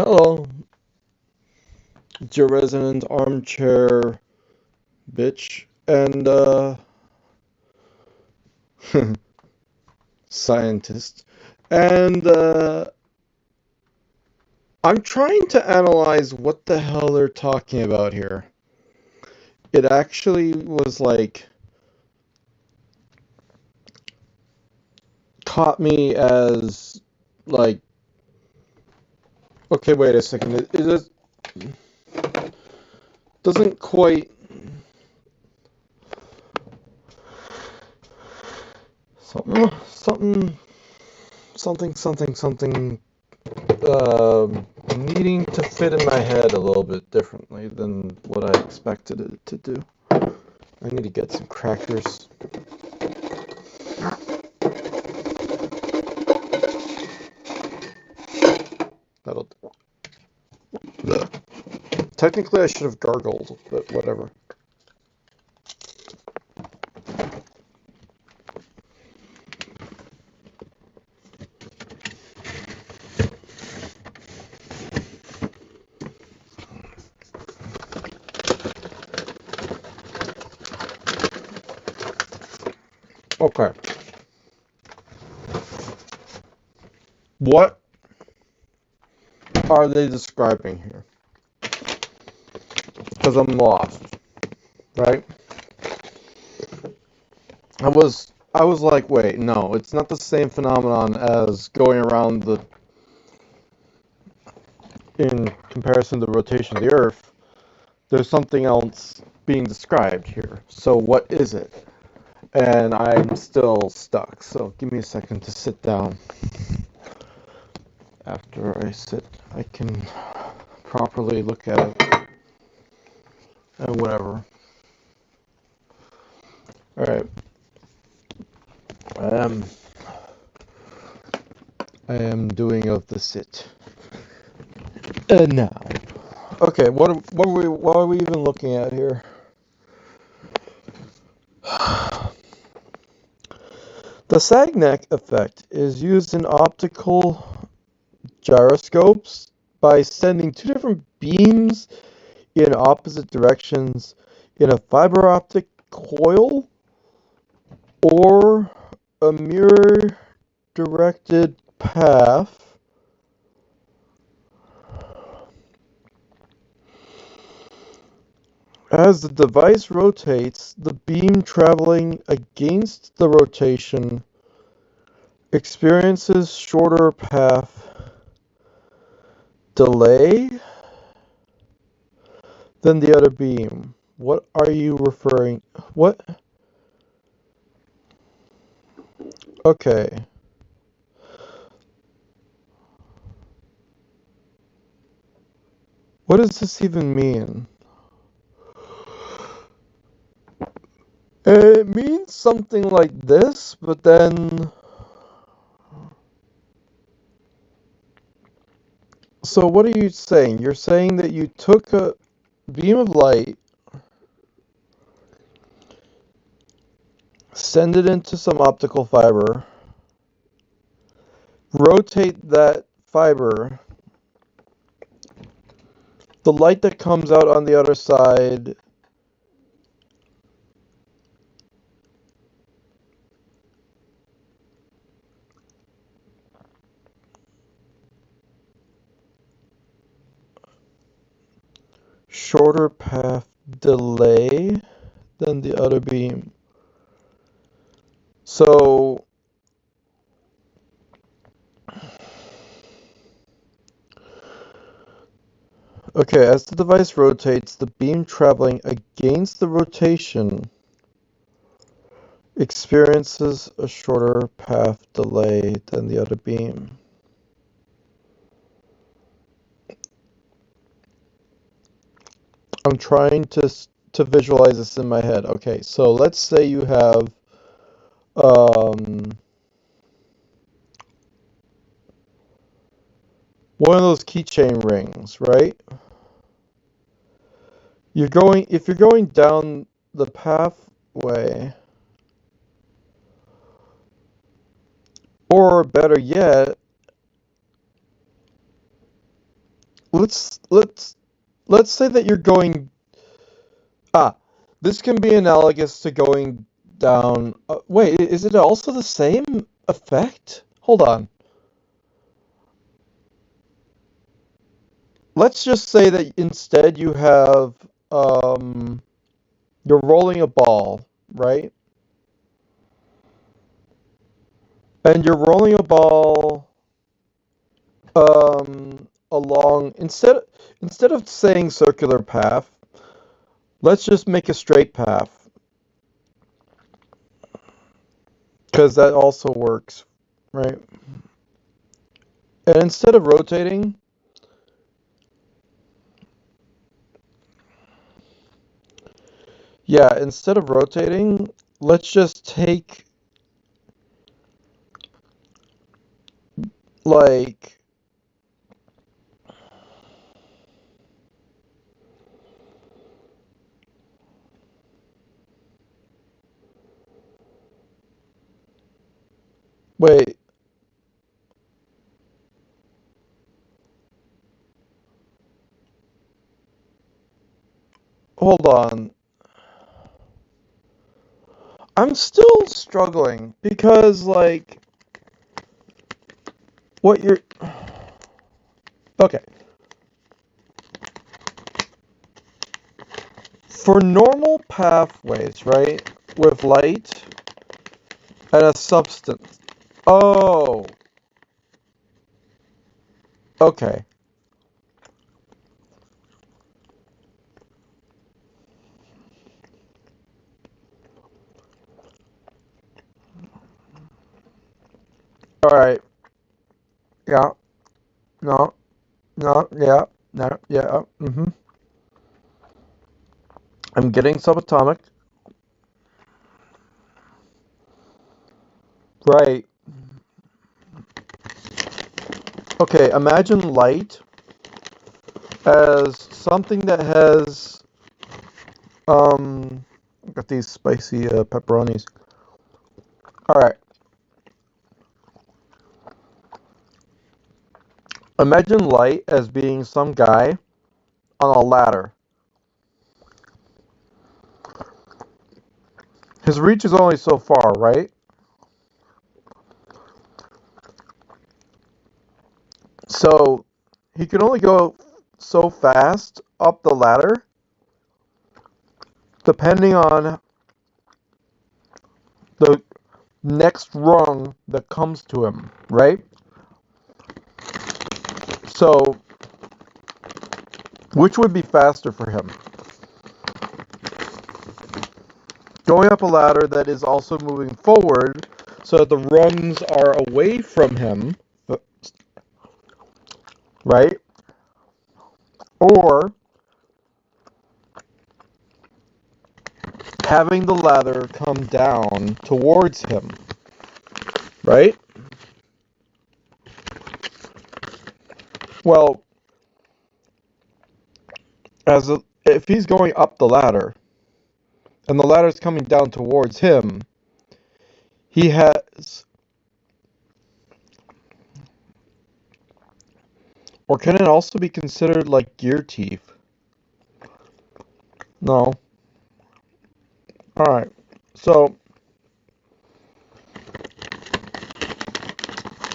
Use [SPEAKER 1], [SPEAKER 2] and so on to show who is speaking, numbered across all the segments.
[SPEAKER 1] Hello, it's your resident armchair bitch and scientist. And I'm trying to analyze what the hell they're talking about here. It actually was like caught me as like okay, wait a second. It doesn't quite something something needing to fit in my head a little bit differently than what I expected it to do. I need to get some crackers. That'll do. Technically, I should have gargled, but whatever. Okay. What are they describing here? Because I'm lost, right? I was like, wait, no, it's not the same phenomenon as going around the in comparison to the rotation of the Earth. There's something else being described here. So what is it? And I'm still stuck. So give me a second to sit down. After I sit, I can properly look at it and whatever. All right. Um, I am doing of the sit. And now, okay, what are we even looking at here? The sagnac effect is used in optical gyroscopes by sending two different beams in opposite directions in a fiber optic coil or a mirror directed path. As the device rotates, the beam traveling against the rotation experiences shorter path delay than the other beam. What are you referring? What? Okay. What does this even mean? It means something like this, but then... So what are you saying? You're saying that you took a beam of light, send it into some optical fiber, rotate that fiber, the light that comes out on the other side shorter path delay than the other beam. So, okay, as the device rotates, the beam traveling against the rotation experiences a shorter path delay than the other beam. I'm trying to visualize this in my head. Okay, so let's say you have um, one of those keychain rings, right? If you're going down the pathway, or better yet, let's let's let's say that you're going. Ah, this can be analogous to going down. Wait, is it also the same effect? Hold on. Let's just say that instead you have um, you're rolling a ball, right? And you're rolling a ball along instead of saying circular path, let's just make a straight path because that also works, right? And instead of rotating, yeah, instead of rotating, let's just take like wait, hold on. I'm still struggling because like what you're okay. For normal pathways, right? With light and a substance. Oh, okay. All right. Yeah. No. No. Yeah. No. Yeah. I'm getting subatomic. Right. Okay. Imagine light as something that has got these spicy pepperonis. All right. Imagine light as being some guy on a ladder. His reach is only so far, right? So he can only go so fast up the ladder depending on the next rung that comes to him, right? So which would be faster for him? Going up a ladder that is also moving forward so that the rungs are away from him, right? Or having the ladder come down towards him, right? Well, if he's going up the ladder and the ladder is coming down towards him, he has, or can it also be considered like gear teeth? No. All right. So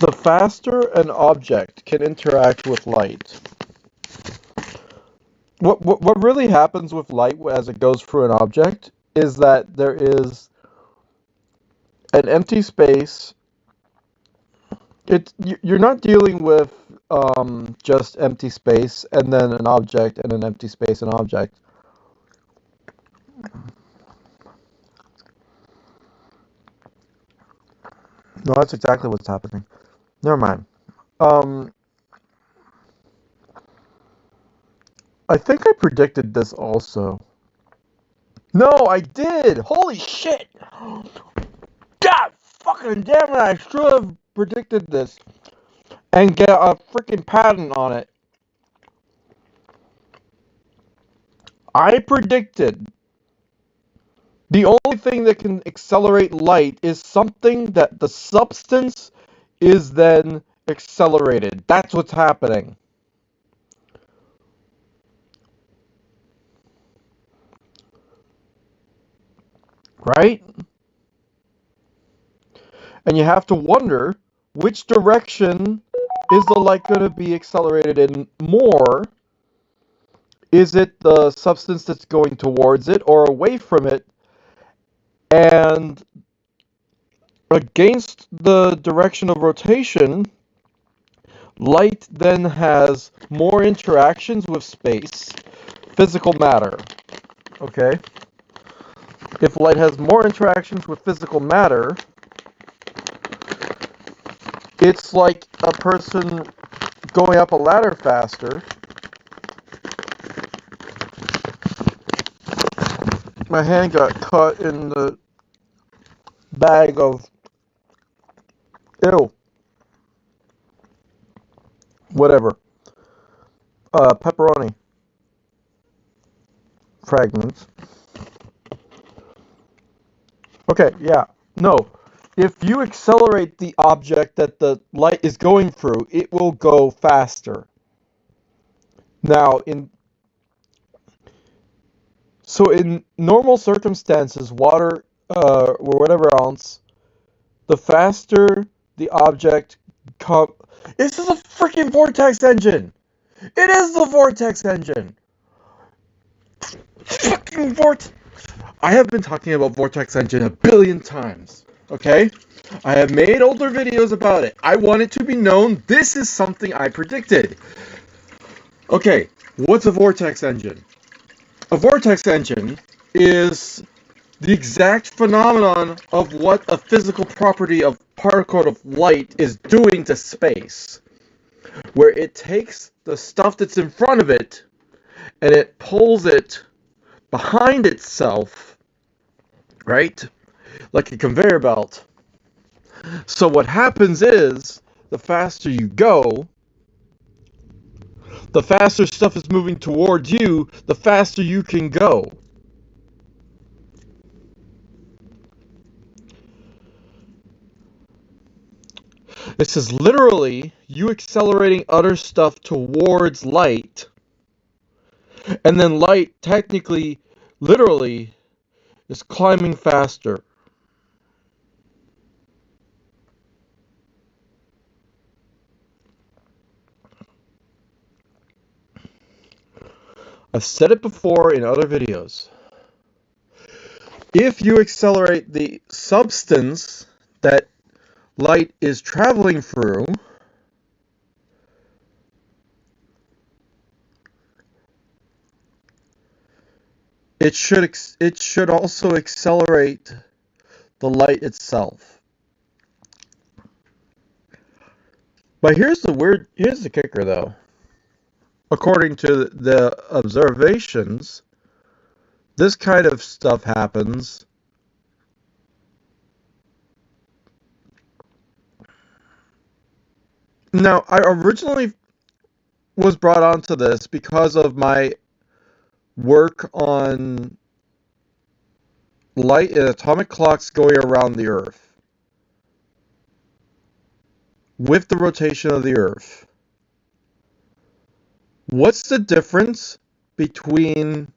[SPEAKER 1] the faster an object can interact with light, what really happens with light as it goes through an object is that there is an empty space. You're not dealing with just empty space and then an object and an empty space and object. No, that's exactly what's happening. Never mind. Um, I think I predicted this also. No, I did. Holy shit! God fucking damn it! I should have predicted this and get a freaking patent on it. I predicted the only thing that can accelerate light is something that the substance is then accelerated. That's what's happening. right? And you have to wonder, which direction is the light going to be accelerated in more? Is it the substance that's going towards it or away from it? And against the direction of rotation, light then has more interactions with space, physical matter. Okay? If light has more interactions with physical matter, it's like a person going up a ladder faster. My hand got caught in the bag of, ew, whatever, pepperoni fragments. Okay, yeah, no. If you accelerate the object that the light is going through, it will go faster. Now, in normal circumstances, water or whatever else, the faster the object this is a freaking vortex engine. It is the vortex engine. Fucking vortex. I have been talking about vortex engine a billion times. Okay? I have made older videos about it. I want it to be known this is something I predicted. Okay, what's a vortex engine? A vortex engine is the exact phenomenon of what a physical property of particle of light is doing to space, where it takes the stuff that's in front of it and it pulls it behind itself, right? Like a conveyor belt. So what happens is, the faster you go, the faster stuff is moving towards you, the faster you can go. This is literally you accelerating other stuff towards light, and then light technically, literally, is climbing faster. I've said it before in other videos. If you accelerate the substance that light is traveling through, it should also accelerate the light itself. But here's the kicker though. According to the observations, this kind of stuff happens now. I originally was brought onto this because of my work on light and atomic clocks going around the Earth with the rotation of the Earth. What's the difference between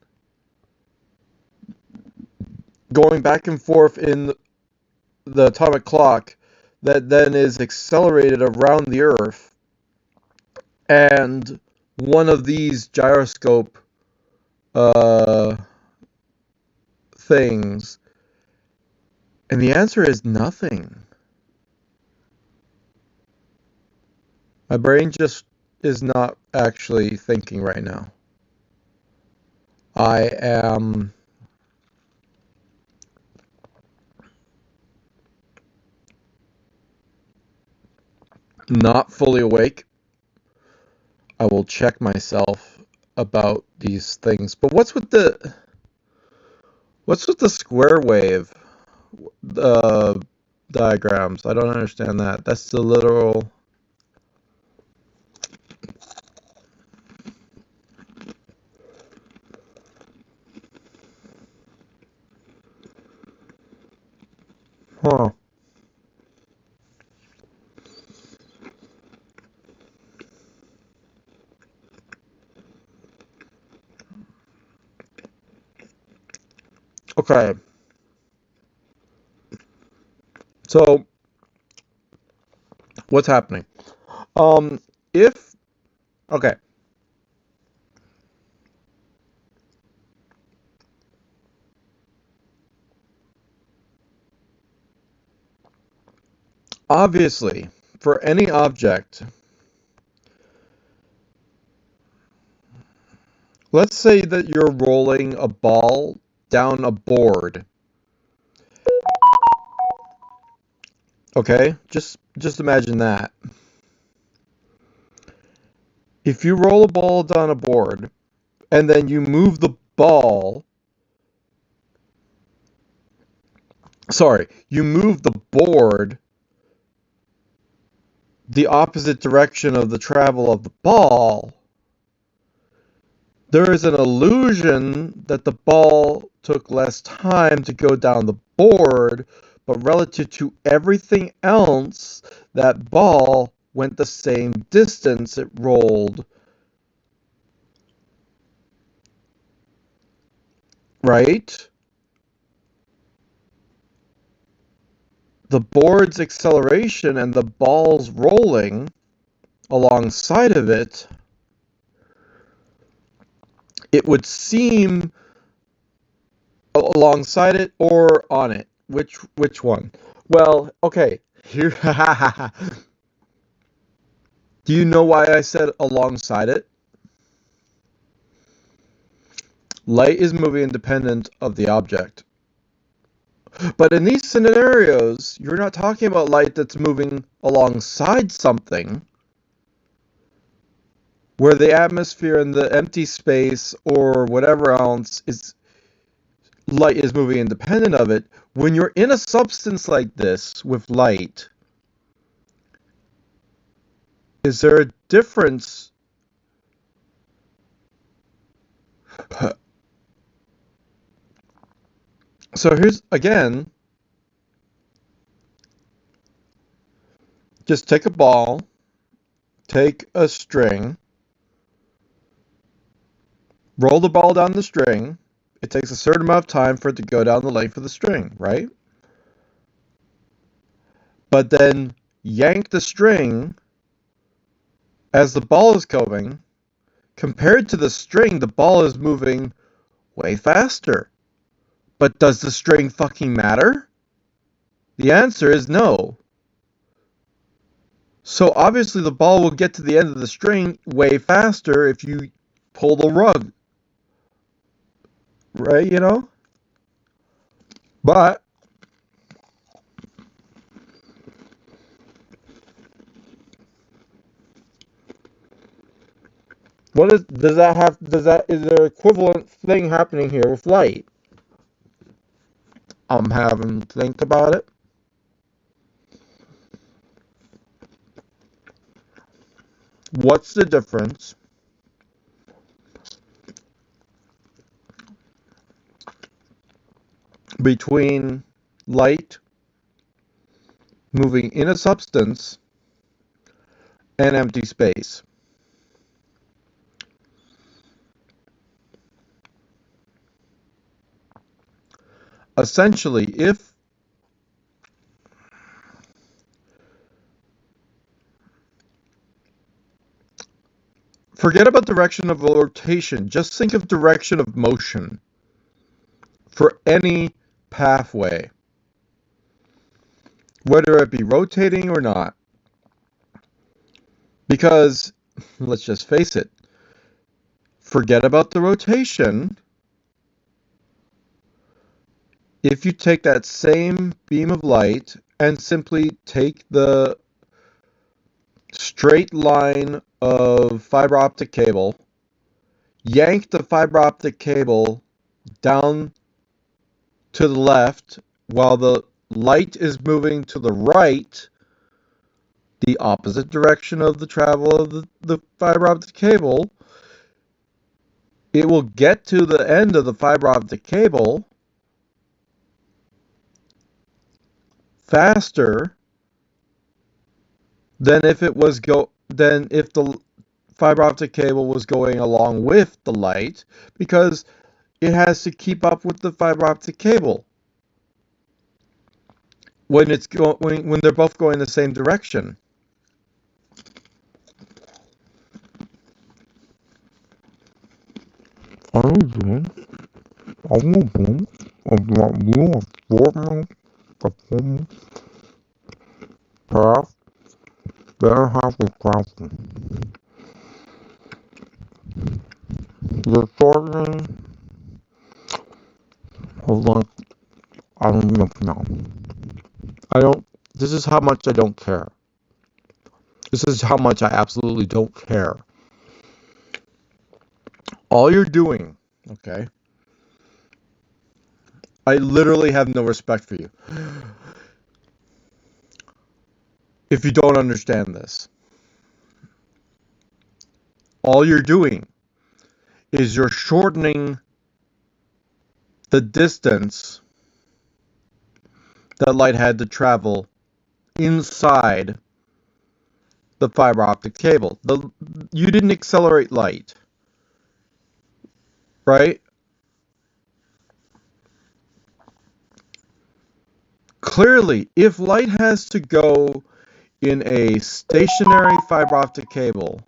[SPEAKER 1] going back and forth in the atomic clock that then is accelerated around the Earth and one of these gyroscope things? And the answer is nothing. My brain just is not actually thinking right now. I am not fully awake. I will check myself about these things. But what's with the square wave diagrams? I don't understand that. That's the literal. Huh. Okay. So what's happening? If okay, obviously, for any object, let's say that you're rolling a ball down a board. Okay? Just imagine that. If you roll a ball down a board and then you move the ball, sorry, you move the board the opposite direction of the travel of the ball, there is an illusion that the ball took less time to go down the board, but relative to everything else, that ball went the same distance it rolled. Right? The board's acceleration and the ball's rolling alongside of it, it would seem alongside it or on it. Which one? Well, okay. Here Do you know why I said alongside it? Light is moving independent of the object. But in these scenarios, you're not talking about light that's moving alongside something, where the atmosphere and the empty space or whatever else is light is moving independent of it. When you're in a substance like this with light, is there a difference? So here's again, just take a ball, take a string, roll the ball down the string. It takes a certain amount of time for it to go down the length of the string, right? But then yank the string as the ball is going. Compared to the string, the ball is moving way faster. But does the string fucking matter? The answer is no. So obviously the ball will get to the end of the string way faster if you pull the rug. Right, you know? But does that is there an equivalent thing happening here with light? I'm having to think about it. What's the difference between light moving in a substance and empty space? Essentially, if forget about direction of rotation, just think of direction of motion for any pathway, whether it be rotating or not. Because, let's just face it, forget about the rotation. If you take that same beam of light and simply take the straight line of fiber optic cable, yank the fiber optic cable down to the left while the light is moving to the right, the opposite direction of the travel of the fiber optic cable, it will get to the end of the fiber optic cable faster than if the fiber optic cable was going along with the light, because it has to keep up with the fiber optic cable. when it's going when they're both going the same direction. What are you doing? Perhaps better have a question. You're talking. Hold on. I don't even know. I don't. This is how much I don't care. This is how much I absolutely don't care. All you're doing, okay? I literally have no respect for you. If you don't understand this, all you're doing is you're shortening the distance that light had to travel inside the fiber optic cable. You didn't accelerate light, right? Clearly, if light has to go in a stationary fiber optic cable,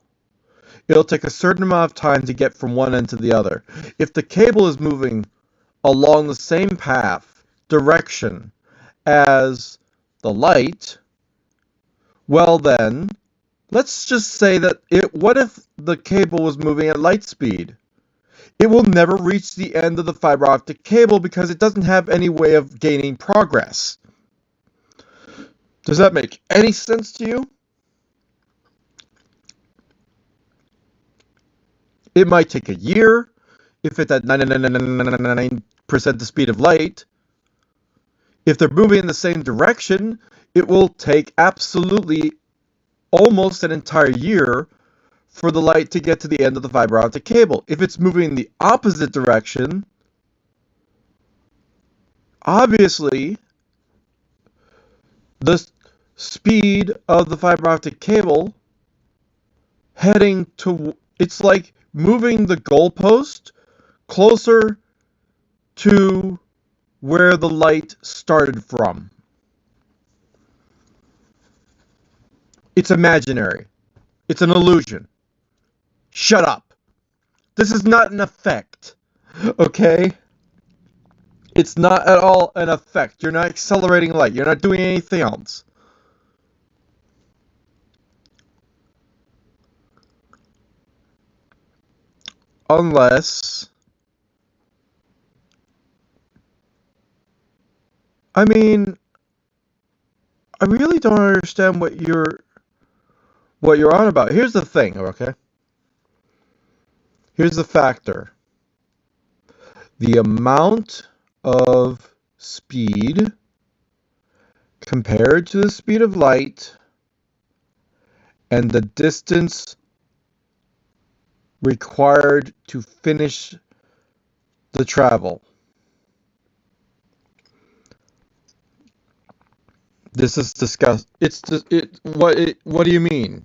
[SPEAKER 1] it'll take a certain amount of time to get from one end to the other. If the cable is moving along the same path, direction as the light, well then, let's just say that what if the cable was moving at light speed? It will never reach the end of the fiber optic cable because it doesn't have any way of gaining progress. Does that make any sense to you? It might take a year if it's at 99.99% the speed of light. If they're moving in the same direction, it will take absolutely almost an entire year for the light to get to the end of the fiber optic cable. If it's moving in the opposite direction, obviously the speed of the fiber optic cable heading to, it's like moving the goalpost closer to where the light started from. It's imaginary. It's an illusion. Shut up. This is not an effect. Okay? It's not at all an effect. You're not accelerating light. You're not doing anything else. Unless, I mean, I really don't understand what you're on about. Here's the thing, okay? Here's the factor. The amount of speed compared to the speed of light and the distance required to finish the travel. This is discussed. What do you mean?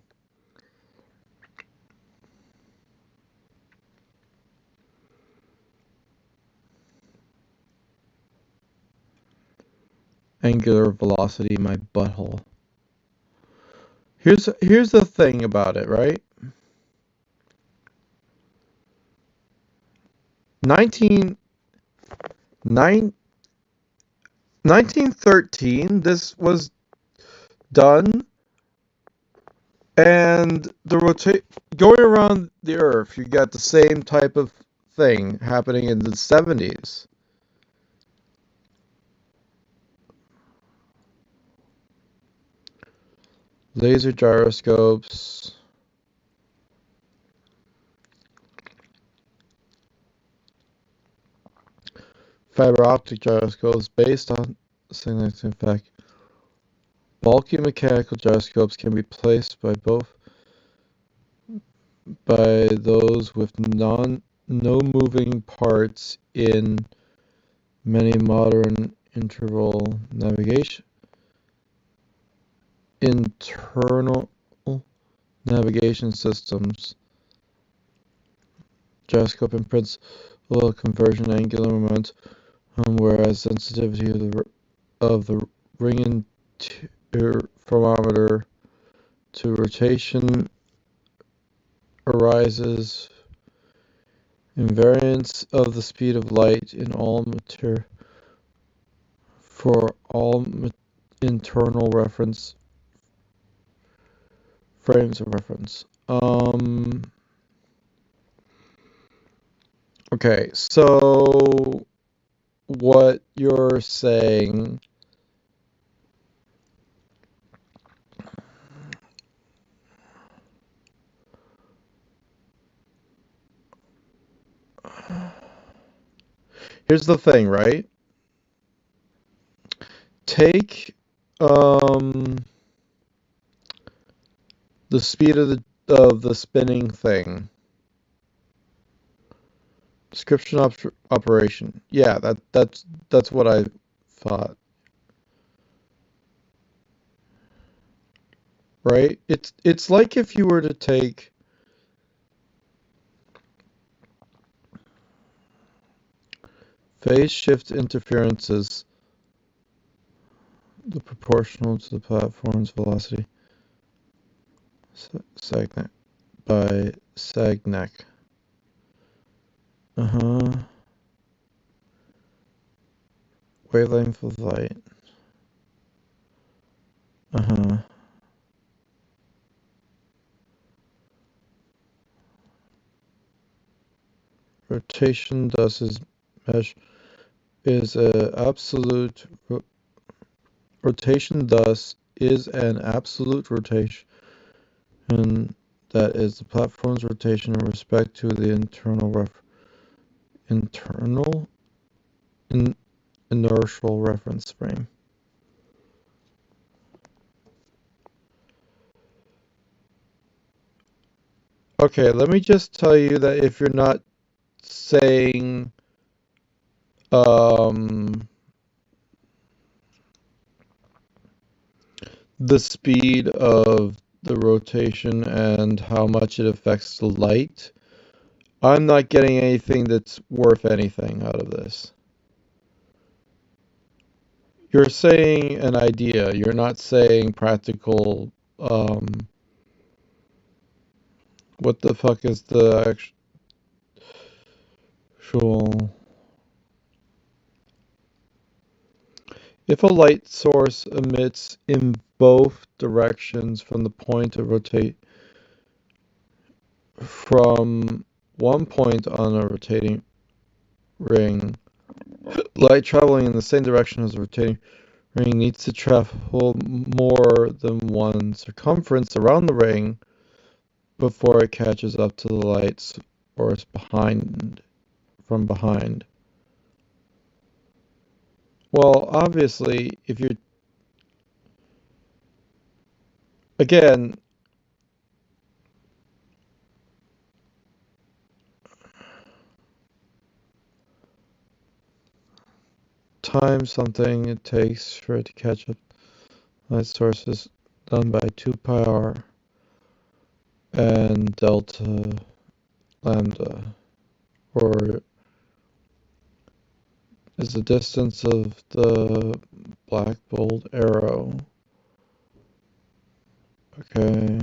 [SPEAKER 1] Angular velocity, my butthole. Here's the thing about it, right? 1913, this was done, and going around the Earth, you got the same type of thing happening in the 70s. Laser gyroscopes. Fiber optic gyroscopes based on sagnac. In fact, bulky mechanical gyroscopes can be replaced by those with no moving parts in many modern internal navigation systems. Gyroscope and principal conversion angular momentum, whereas sensitivity of the ring interferometer to rotation arises invariance of the speed of light in all matter for all internal reference frames of reference. Okay, so what you're saying here's the thing, right? Take the speed of the spinning thing. Description operation. Yeah, that's what I thought. Right? It's like if you were to take phase shift interferences, the proportional to the platform's velocity, sagnac by sagnac. Wavelength of light. Rotation thus is a absolute rotation thus is an absolute rotation that is the platform's rotation in respect to the inertial reference frame. Okay, let me just tell you that if you're not saying the speed of the rotation and how much it affects the light, I'm not getting anything that's worth anything out of this. You're saying an idea, you're not saying practical, what the fuck is the actual... If a light source emits in both directions from the point of rotate from one point on a rotating ring, light traveling in the same direction as the rotating ring needs to travel more than one circumference around the ring before it catches up to the light source from behind. Well, obviously, if you're again, time something it takes for it to catch up light source is done by 2 pi r and delta lambda, or is the distance of the black bold arrow. Okay.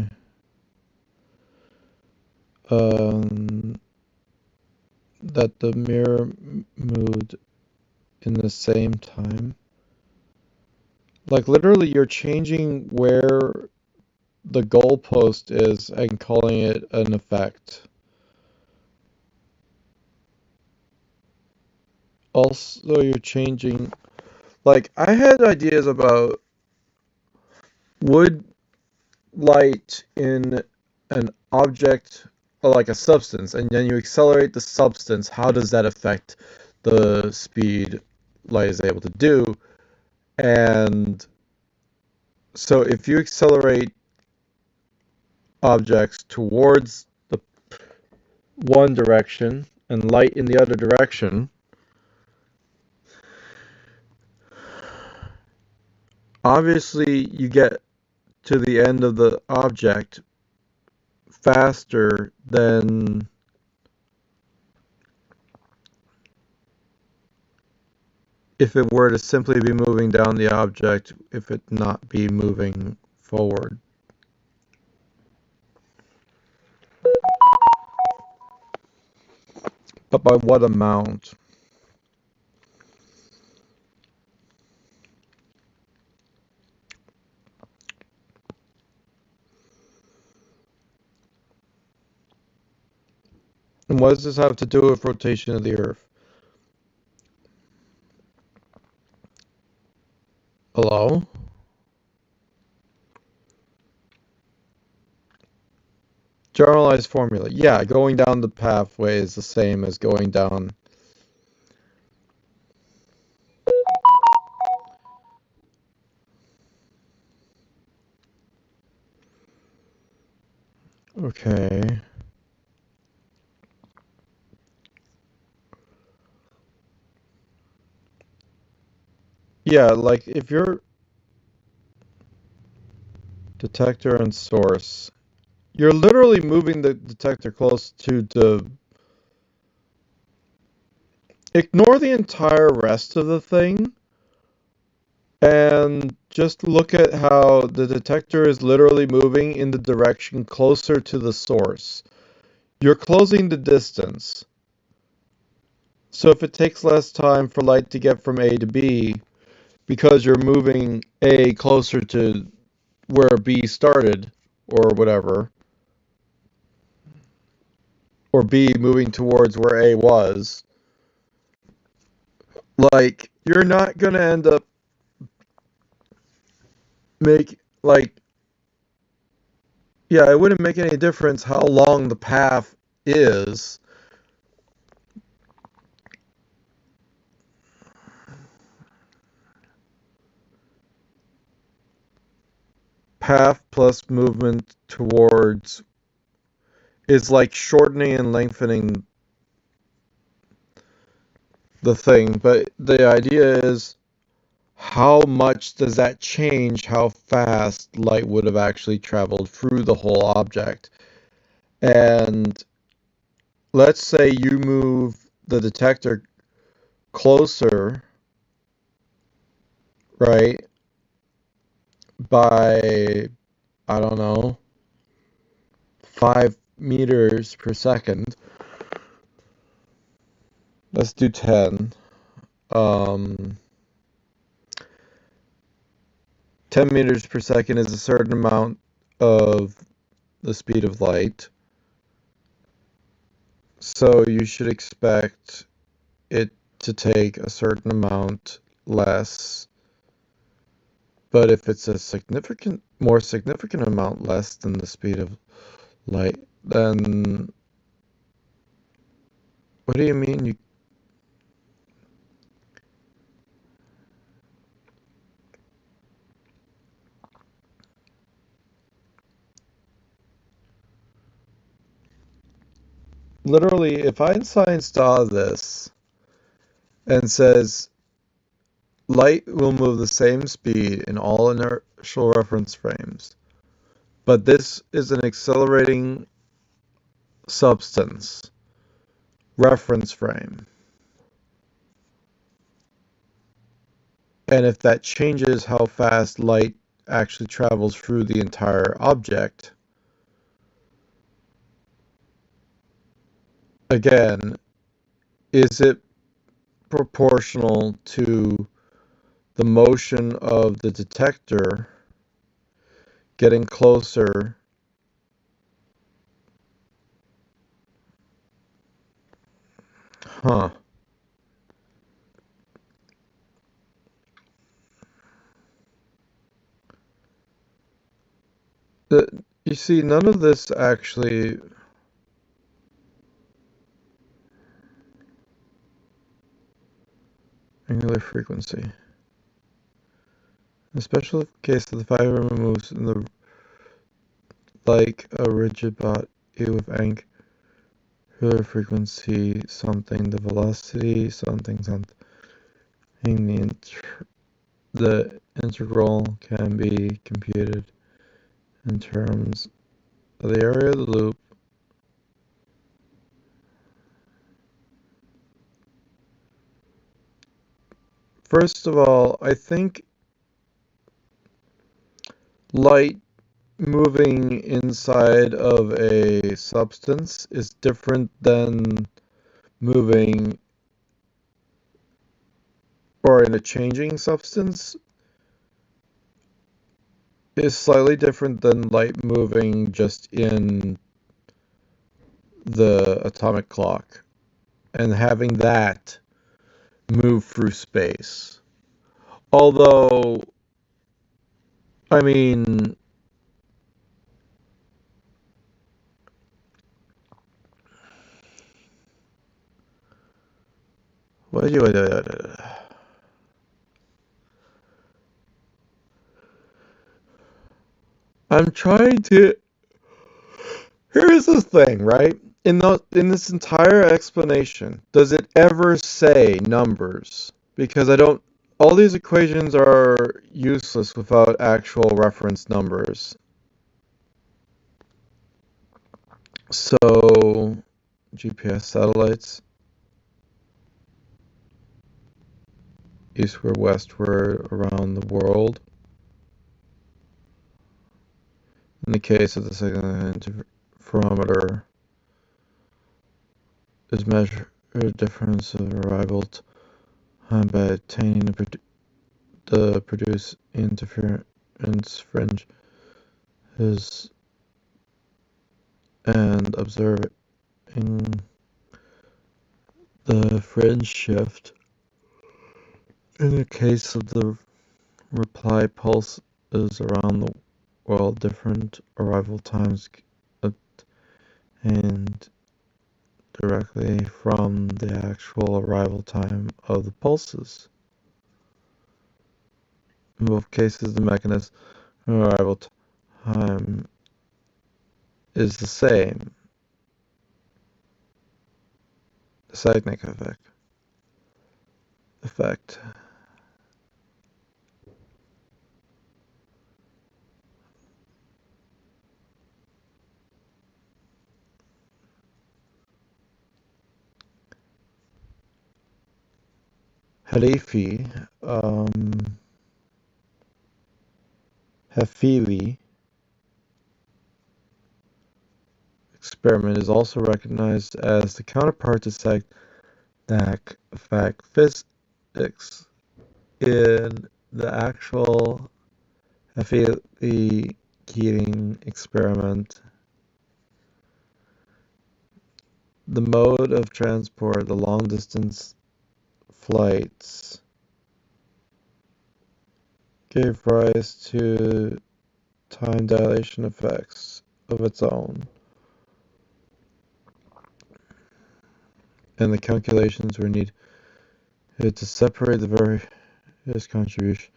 [SPEAKER 1] That the mirror moved in the same time. Like literally you're changing where the goalpost is and calling it an effect. Also you're changing, like I had ideas about would light in an object or like a substance, and then you accelerate the substance, how does that affect the speed light is able to do? And so if you accelerate objects towards the one direction and light in the other direction, obviously you get to the end of the object faster than if it were to simply be moving down the object, if it not be moving forward. But by what amount? And what does this have to do with rotation of the Earth? Hello? Generalized formula. Yeah, going down the pathway is the same as going down. Okay. Yeah, like if your detector and source, you're literally moving the detector close to the. Ignore the entire rest of the thing and just look at how the detector is literally moving in the direction closer to the source. You're closing the distance. So if it takes less time for light to get from A to B because you're moving A closer to where B started or whatever, or B moving towards where A was, like you're not going to end up make like yeah, it wouldn't make any difference how long the path is. Path plus movement towards is like shortening and lengthening the thing, but the idea is how much does that change how fast light would have actually traveled through the whole object? And let's say you move the detector closer, right, by, I don't know, 5 meters per second. Let's do 10. 10 meters per second is a certain amount of the speed of light. So you should expect it to take a certain amount less. But if it's a more significant amount less than the speed of light, then what do you mean you literally, if Einstein saw this and says light will move the same speed in all inertial reference frames, but this is an accelerating substance reference frame. And if that changes how fast light actually travels through the entire object, again, is it proportional to the motion of the detector getting closer? Huh. You see, none of this actually. Angular frequency. In the special case of the fiber moves in the like a rigid body with angular frequency something, the velocity something something. The integral can be computed in terms of the area of the loop First of all, I think light moving inside of a substance is different than moving or in a changing substance is slightly different than light moving just in the atomic clock and having that move through space. Although, I mean, what do you, I'm trying to. Here's the thing, right? In this entire explanation, does it ever say numbers? Because I don't. All these equations are useless without actual reference numbers. So, GPS satellites, eastward, westward, around the world. In the case of the second interferometer, is measure difference of arrival time by attaining the produced interference fringe is and observing the fringe shift. In the case of the reply pulse is around the world, different arrival times obtained directly from the actual arrival time of the pulses. In both cases, the mechanism of arrival time is the same. The sagnac effect. Halifi, Hefili experiment is also recognized as the counterpart to sagnac effect physics in the actual Hefili-Keating experiment. The mode of transport, the long-distance flights, gave rise to time dilation effects of its own, and the calculations were needed to separate the various contributions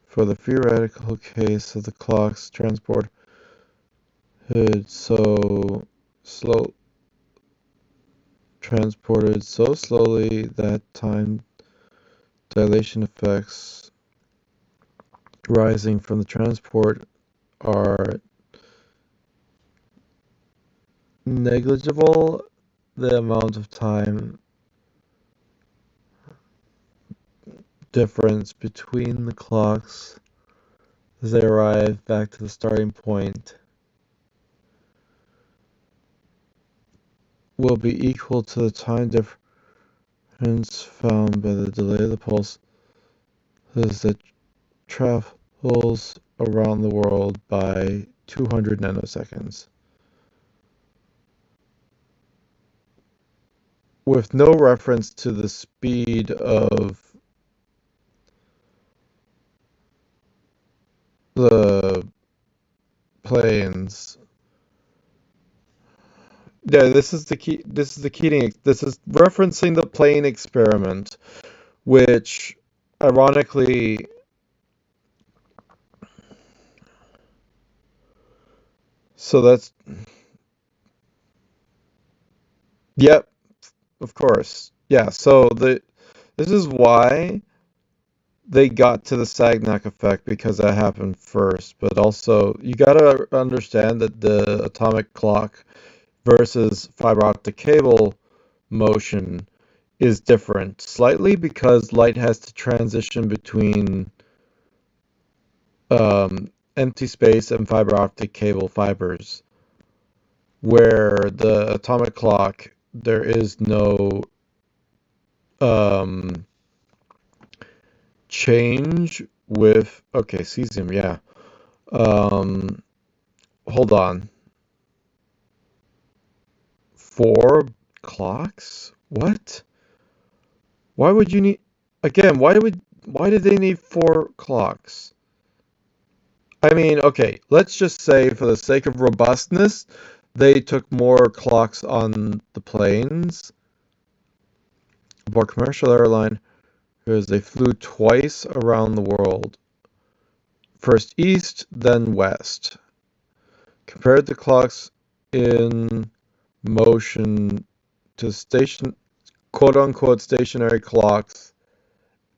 [SPEAKER 1] for the theoretical case of the clock's transport transported so slowly that time dilation effects arising from the transport are negligible. The amount of time difference between the clocks as they arrive back to the starting point will be equal to the time difference found by the delay of the pulse that travels around the world by 200 nanoseconds. With no reference to the speed of the planes. Yeah, this is the key. This is the Keating. This is referencing the plane experiment, which, ironically, so that's yep, of course, yeah. So this is why they got to the Sagnac effect because that happened first. But also, you gotta understand that the atomic clock versus fiber optic cable motion is different slightly because light has to transition between empty space and fiber optic cable fibers, where the atomic clock, there is no change with, okay, cesium, yeah. Hold on. 4 clocks? What? Why would you need, again, why did they need 4 clocks? I mean, okay, let's just say for the sake of robustness, they took more clocks on the planes. Aboard commercial airline, because they flew twice around the world. First east, then west. Compared the clocks in motion to quote-unquote stationary clocks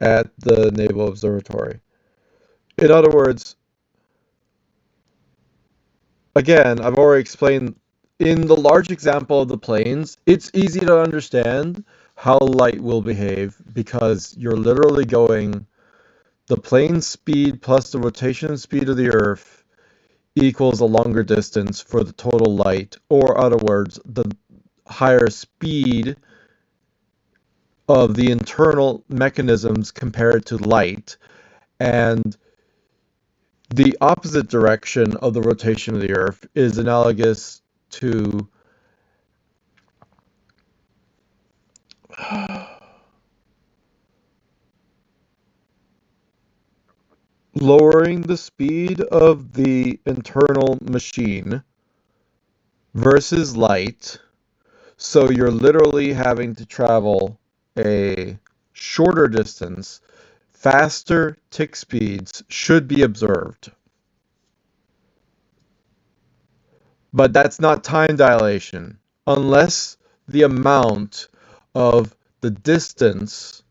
[SPEAKER 1] at the Naval Observatory. In other words, again, I've already explained, in the large example of the planes, it's easy to understand how light will behave because you're literally going the plane speed plus the rotation speed of the Earth equals a longer distance for the total light, or in other words, the higher speed of the internal mechanisms compared to light, and the opposite direction of the rotation of the Earth is analogous to lowering the speed of the internal machine versus light. So you're literally having to travel a shorter distance. Faster tick speeds should be observed. But that's not time dilation unless the amount of the distance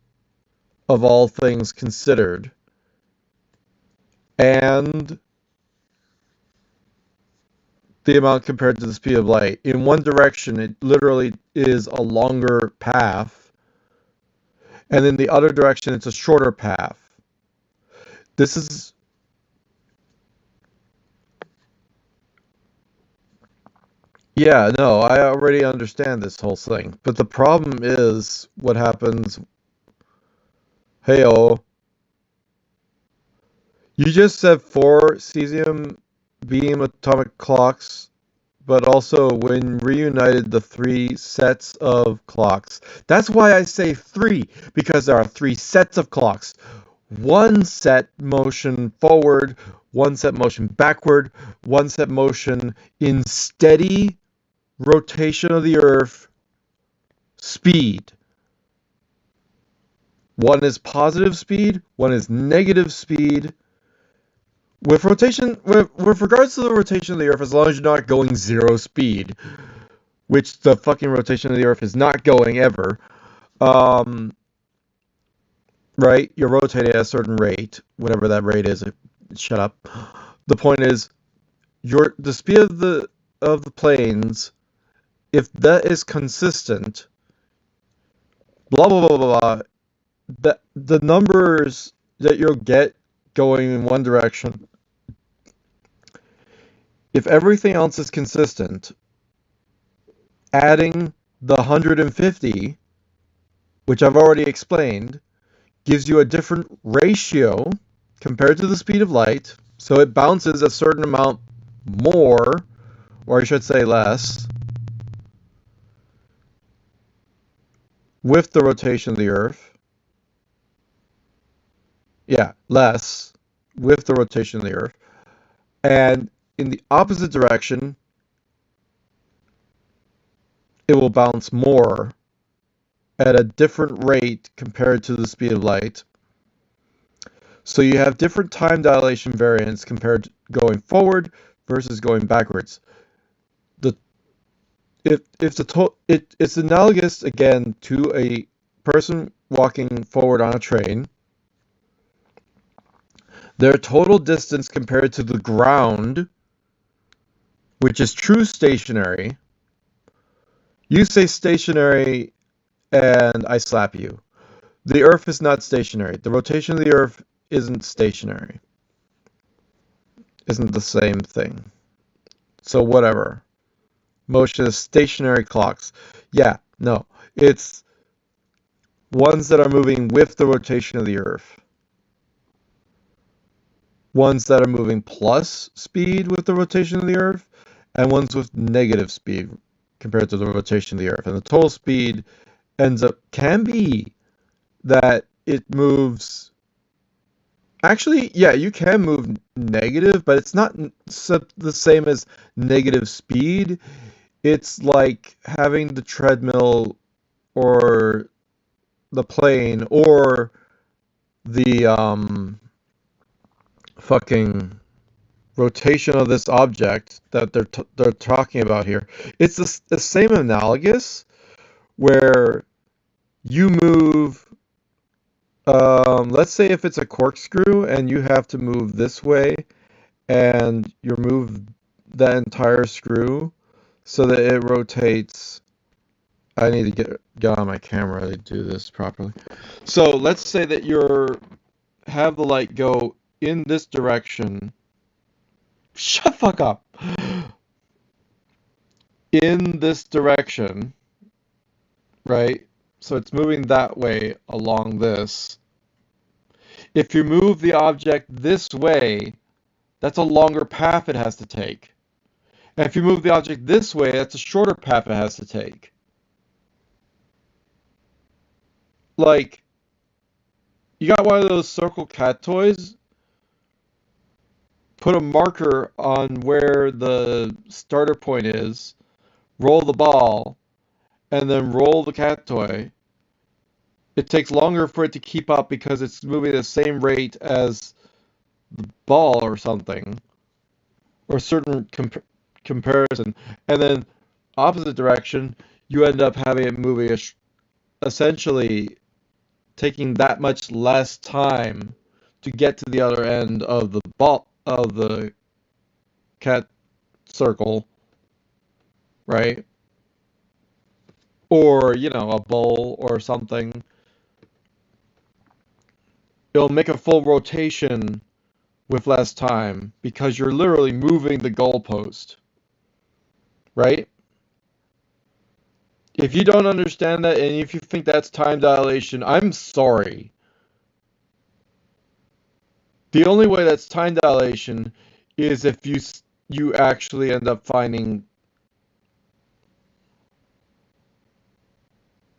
[SPEAKER 1] of all things considered and the amount compared to the speed of light. In one direction, it literally is a longer path, and in the other direction, it's a shorter path. This is... Yeah, no, I already understand this whole thing. But the problem is what happens... Hey-oh. You just said 4 cesium beam atomic clocks, but also when reunited the 3 sets of clocks. That's why I say 3, because there are 3 sets of clocks. 1 set motion forward, 1 set motion backward, 1 set motion in steady rotation of the Earth speed. 1 is positive speed, 1 is negative speed. With regards to the rotation of the Earth, as long as you're not going 0 speed, which the fucking rotation of the Earth is not going ever, right? You're rotating at a certain rate, whatever that rate is. Shut up. The point is, the speed of the planes, if that is consistent, blah blah blah blah blah, the numbers that you'll get going in one direction, if everything else is consistent, adding the 150, which I've already explained, gives you a different ratio compared to the speed of light, so it bounces a certain amount more, or I should say less, with the rotation of the Earth. Yeah, less with the rotation of the Earth. And in the opposite direction, it will bounce more at a different rate compared to the speed of light. So you have different time dilation variance compared to going forward versus going backwards. It's analogous again to a person walking forward on a train. Their total distance compared to the ground, which is true stationary, You say stationary and I slap you. The Earth is not stationary. The rotation of the Earth isn't stationary. Isn't the same thing. So whatever. Motion is stationary clocks. Yeah, no. It's ones that are moving with the rotation of the Earth. Ones that are moving plus speed with the rotation of the Earth, and ones with negative speed compared to the rotation of the Earth. And the total speed can be that it moves. Actually, yeah, you can move negative, but it's not the same as negative speed. It's like having the treadmill or the plane or the fucking rotation of this object that they're talking about here. It's the same analogous where you move. Let's say if it's a corkscrew and you have to move this way, and you move that entire screw so that it rotates. I need to get on my camera to do this properly. So let's say that have the light go in this direction. Shut the fuck up. In this direction, right? So it's moving that way along this. If you move the object this way, that's a longer path it has to take. And if you move the object this way, that's a shorter path it has to take. Like, you got one of those circle cat toys, put a marker on where the starter point is, roll the ball, and then roll the cat toy. It takes longer for it to keep up because it's moving at the same rate as the ball or something, or a certain comparison. And then opposite direction, you end up having it moving essentially taking that much less time to get to the other end of the ball of the cat circle, right? Or, a bowl or something. It'll make a full rotation with less time because you're literally moving the goalpost, right? If you don't understand that and if you think that's time dilation, I'm sorry. The only way that's time dilation is if you actually end up finding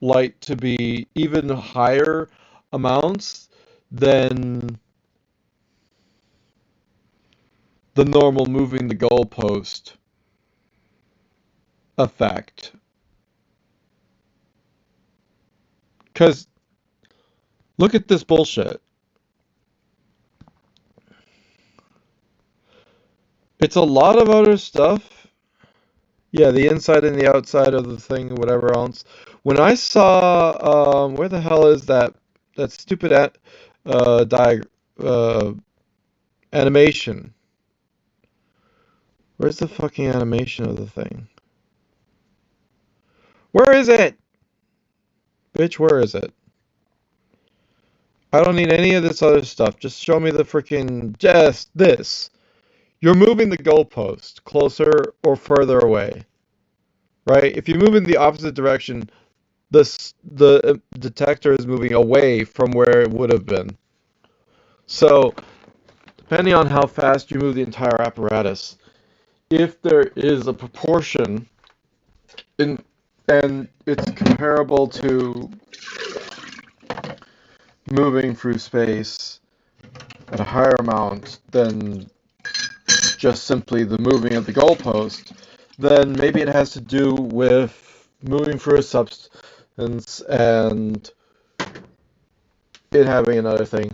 [SPEAKER 1] light to be even higher amounts than the normal moving the goalpost effect. Because look at this bullshit. It's a lot of other stuff. Yeah, the inside and the outside of the thing, whatever else. When I saw, where the hell is that stupid uh, animation? Where's the fucking animation of the thing? Where is it? Bitch, where is it? I don't need any of this other stuff. Just show me the freaking, just this. You're moving the goalpost closer or further away, right? If you move in the opposite direction, the detector is moving away from where it would have been. So, depending on how fast you move the entire apparatus, if there is a proportion in, and it's comparable to moving through space at a higher amount than just simply the moving of the goalpost, then maybe it has to do with moving through a substance and it having another thing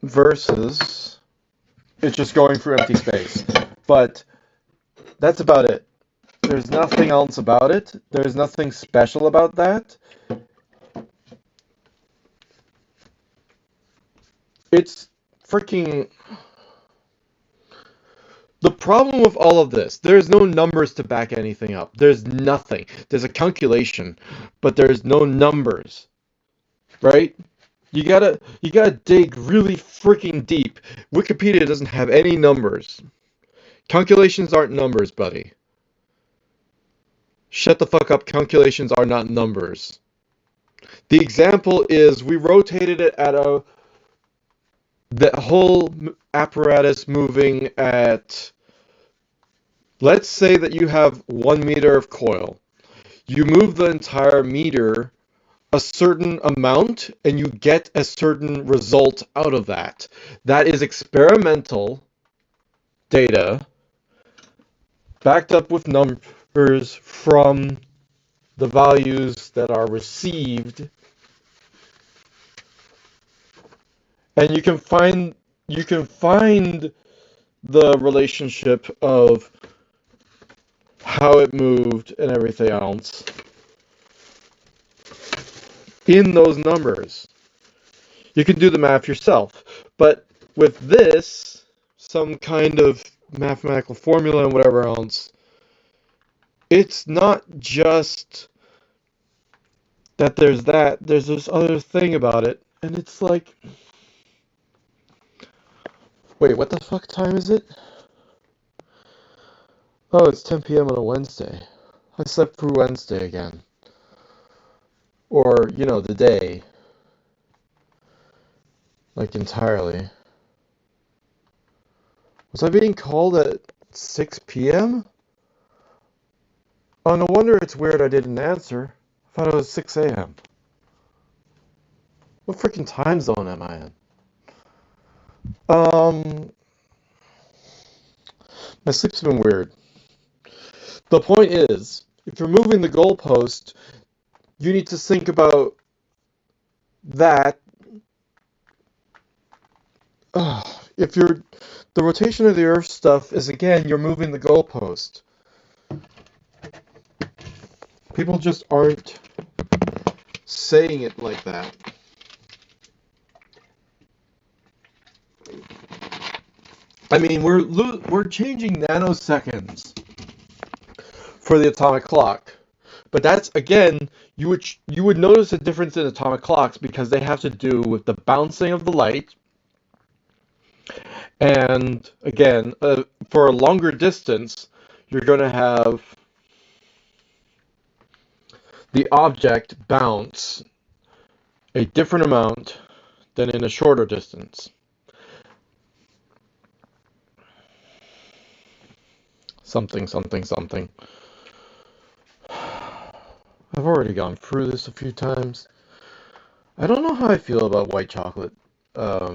[SPEAKER 1] versus it's just going through empty space. But that's about it. There's nothing else about it. There's nothing special about that. It's freaking... The problem with all of this, there's no numbers to back anything up. There's nothing. There's a calculation, but there's no numbers, right? You gotta dig really freaking deep. Wikipedia doesn't have any numbers. Calculations aren't numbers, buddy. Shut the fuck up. Calculations are not numbers. The example is we rotated it at the whole apparatus moving at, let's say that you have 1 meter of coil. You move the entire meter a certain amount and you get a certain result out of that. That is experimental data backed up with numbers from the values that are received, and you can find the relationship of how it moved and everything else in those numbers. You can do the math yourself, but with this, some kind of mathematical formula and whatever else, it's not just that there's this other thing about it, and it's like, wait, what the fuck time is it? Oh, it's 10 p.m. on a Wednesday. I slept through Wednesday again. Or, the day. Like, entirely. Was I being called at 6 p.m.? Oh, no wonder it's weird I didn't answer. I thought it was 6 a.m. What freaking time zone am I in? My sleep's been weird. The point is, if you're moving the goalpost, you need to think about that. If you're the rotation of the Earth stuff is, again, you're moving the goalpost. People just aren't saying it like that. I mean, we're changing nanoseconds for the atomic clock, but that's, again, you would notice a difference in atomic clocks because they have to do with the bouncing of the light, and again, for a longer distance, you're going to have the object bounce a different amount than in a shorter distance. Something, something, something. I've already gone through this a few times. I don't know how I feel about white chocolate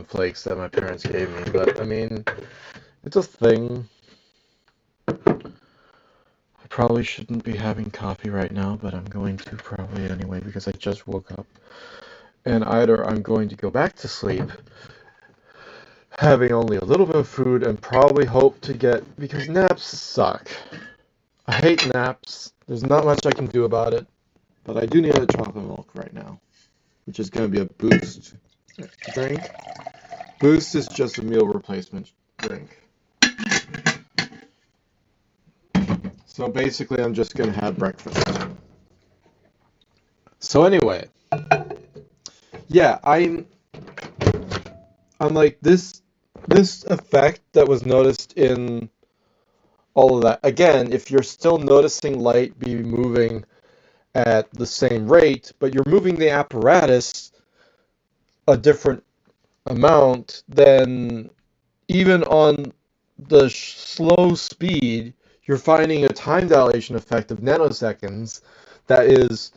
[SPEAKER 1] flakes that my parents gave me, but I mean, it's a thing. I probably shouldn't be having coffee right now, but I'm going to probably anyway because I just woke up. And either I'm going to go back to sleep, having only a little bit of food, and probably hope to because naps suck. I hate naps. There's not much I can do about it, but I do need a chocolate milk right now, which is going to be a Boost drink. Boost is just a meal replacement drink. So basically, I'm just going to have breakfast. So anyway, yeah, I'm like this effect that was noticed in all of that. Again, if you're still noticing light be moving at the same rate, but you're moving the apparatus a different amount, then even on the slow speed, you're finding a time dilation effect of nanoseconds that is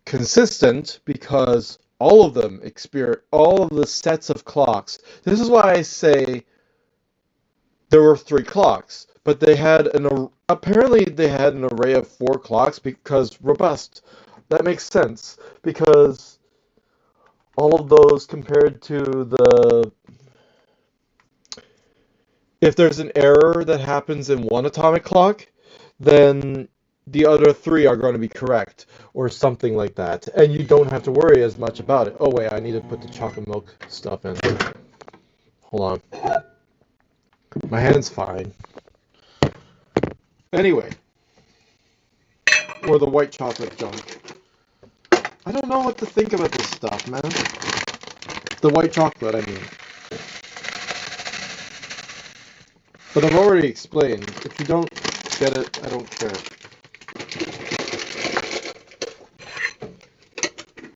[SPEAKER 1] consistent because all of them experience, all of the sets of clocks. This is why I say there were 3 clocks, but apparently they had an array of 4 clocks because robust. That makes sense because all of those compared to if there's an error that happens in one atomic clock, then the other 3 are going to be correct, or something like that. And you don't have to worry as much about it. Oh, wait, I need to put the chocolate milk stuff in. Hold on. My hand's fine. Anyway, or the white chocolate junk. I don't know what to think about this stuff, man. The white chocolate, I mean. But I've already explained. If you don't get it, I don't care.